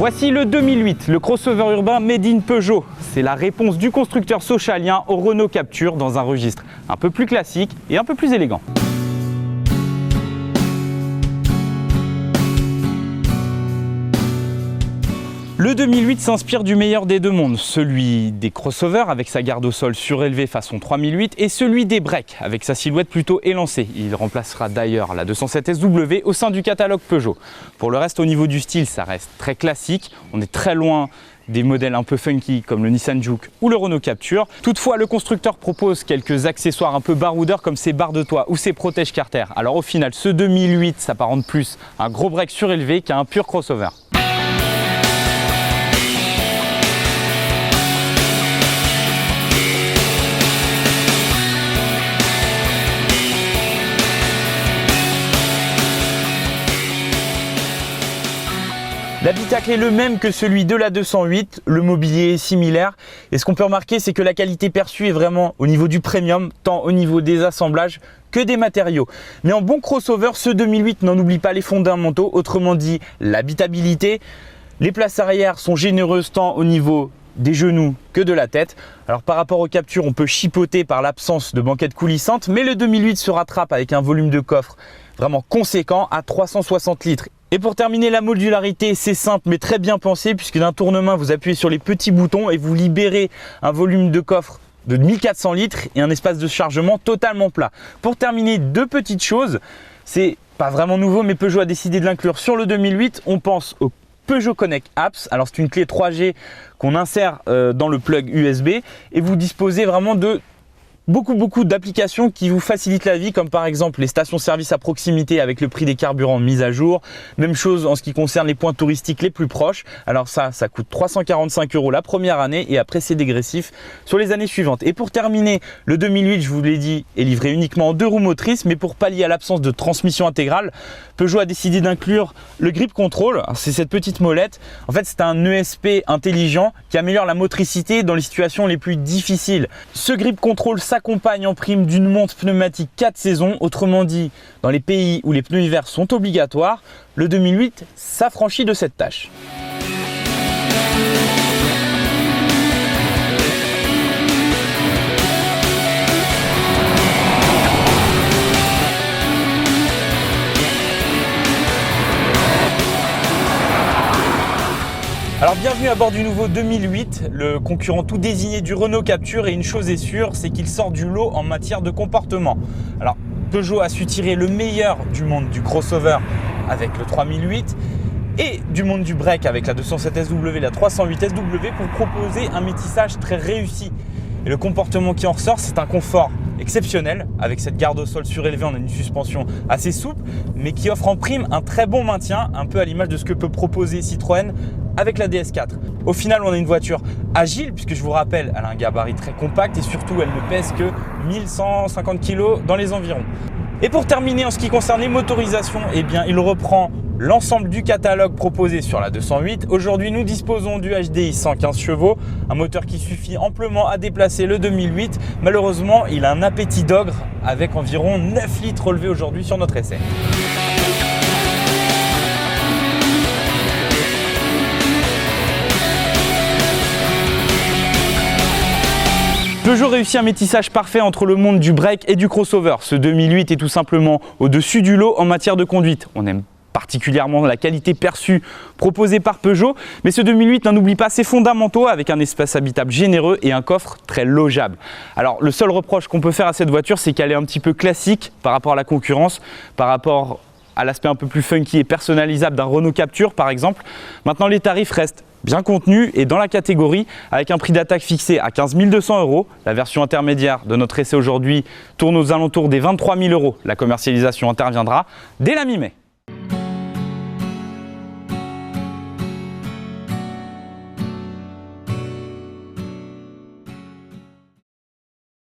Voici le 2008, le crossover urbain Made in Peugeot. C'est la réponse du constructeur sochalien au Renault Captur dans un registre un peu plus classique et un peu plus élégant. Le 2008 s'inspire du meilleur des deux mondes, celui des crossovers avec sa garde au sol surélevée façon 3008 et celui des breaks avec sa silhouette plutôt élancée. Il remplacera d'ailleurs la 207 SW au sein du catalogue Peugeot. Pour le reste, au niveau du style, ça reste très classique. On est très loin des modèles un peu funky comme le Nissan Juke ou le Renault Captur. Toutefois, le constructeur propose quelques accessoires un peu baroudeurs comme ses barres de toit ou ses protèges carter. Alors au final, ce 2008 s'apparente plus à un gros break surélevé qu'à un pur crossover. L'habitacle est le même que celui de la 208, le mobilier est similaire et ce qu'on peut remarquer c'est que la qualité perçue est vraiment au niveau du premium, tant au niveau des assemblages que des matériaux. Mais en bon crossover, ce 2008 n'en oublie pas les fondamentaux, autrement dit l'habitabilité. Les places arrière sont généreuses tant au niveau des genoux que de la tête. Alors par rapport au Captur, on peut chipoter par l'absence de banquette coulissante, mais le 2008 se rattrape avec un volume de coffre vraiment conséquent à 360 litres. Et pour terminer, la modularité, c'est simple mais très bien pensé puisque d'un tournement, vous appuyez sur les petits boutons et vous libérez un volume de coffre de 1400 litres et un espace de chargement totalement plat. Pour terminer, deux petites choses, c'est pas vraiment nouveau mais Peugeot a décidé de l'inclure sur le 2008. On pense au Peugeot Connect Apps. Alors c'est une clé 3G qu'on insère dans le plug USB et vous disposez vraiment de beaucoup d'applications qui vous facilitent la vie, comme par exemple les stations-service à proximité avec le prix des carburants mis à jour. Même chose en ce qui concerne les points touristiques les plus proches. Alors ça coûte 345 € la première année et après c'est dégressif sur les années suivantes. Et pour terminer, le 2008, je vous l'ai dit, est livré uniquement en 2 roues motrices, mais pour pallier à l'absence de transmission intégrale, Peugeot a décidé d'inclure le grip control. C'est cette petite molette. En fait, c'est un ESP intelligent qui améliore la motricité dans les situations les plus difficiles. Ce grip control s'accompagne en prime d'une montre pneumatique 4 saisons, autrement dit, dans les pays où les pneus hiver sont obligatoires, le 2008 s'affranchit de cette tâche. Alors bienvenue à bord du nouveau 2008, le concurrent tout désigné du Renault Captur, et une chose est sûre, c'est qu'il sort du lot en matière de comportement. Alors Peugeot a su tirer le meilleur du monde du crossover avec le 3008 et du monde du break avec la 207 SW et la 308 SW pour proposer un métissage très réussi. Et le comportement qui en ressort, c'est un confort exceptionnel. Avec cette garde au sol surélevée, on a une suspension assez souple, mais qui offre en prime un très bon maintien, un peu à l'image de ce que peut proposer Citroën avec la DS4. Au final, on a une voiture agile, puisque je vous rappelle, elle a un gabarit très compact et surtout, elle ne pèse que 1150 kg dans les environs. Et pour terminer, en ce qui concerne les motorisations, eh bien, il reprend l'ensemble du catalogue proposé sur la 208. Aujourd'hui, nous disposons du HDI 115 chevaux, un moteur qui suffit amplement à déplacer le 2008. Malheureusement, il a un appétit d'ogre avec environ 9 litres relevés aujourd'hui sur notre essai. Peugeot réussit un métissage parfait entre le monde du break et du crossover. Ce 2008 est tout simplement au-dessus du lot en matière de conduite. On aime particulièrement la qualité perçue proposée par Peugeot, mais ce 2008 n'en oublie pas ses fondamentaux avec un espace habitable généreux et un coffre très logeable. Alors le seul reproche qu'on peut faire à cette voiture, c'est qu'elle est un petit peu classique par rapport à la concurrence, par rapport à l'aspect un peu plus funky et personnalisable d'un Renault Captur par exemple. Maintenant les tarifs restent bien contenus et dans la catégorie avec un prix d'attaque fixé à 15 200 €. La version intermédiaire de notre essai aujourd'hui tourne aux alentours des 23 000 €. La commercialisation interviendra dès la mi-mai.